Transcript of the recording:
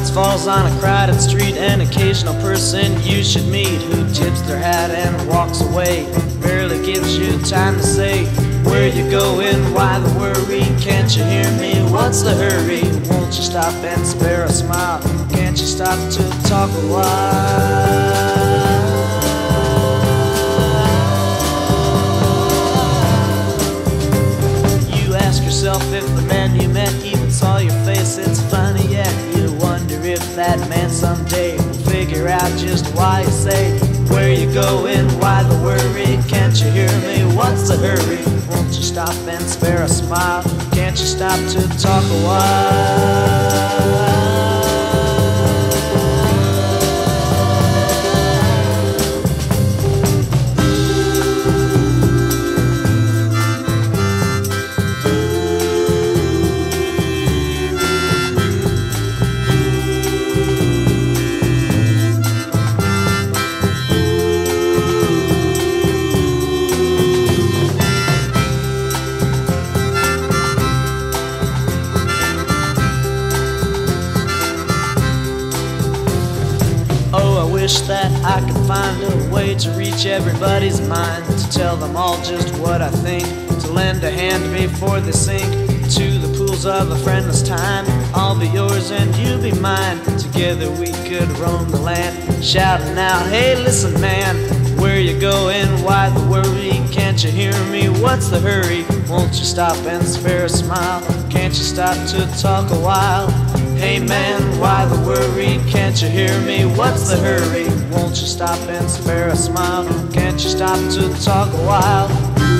Silence falls on a crowded street. An occasional person you should meet who tips their hat and walks away. Barely gives you time to say where you going, why the worry. Can't you hear me? What's the hurry? Won't you stop and spare a smile? Can't you stop to talk a while? If the man you met even saw your face, it's funny yet you wonder if that man someday will figure out just why you say where you going, why the worry. Can't you hear me? What's the hurry? Won't you stop and spare a smile? Can't you stop to talk a while? Wish that I could find a way to reach everybody's mind, to tell them all just what I think, to lend a hand before they sink to the pools of a friendless time. I'll be yours and you be mine. Together we could roam the land, shouting out, hey listen man, where you going, why the worry? Can't you hear me? What's the hurry? Won't you stop and spare a smile? Can't you stop to talk a while? Hey man, why the worry? Can't you hear me? What's the hurry? Won't you stop and spare a smile? Can't you stop to talk a while?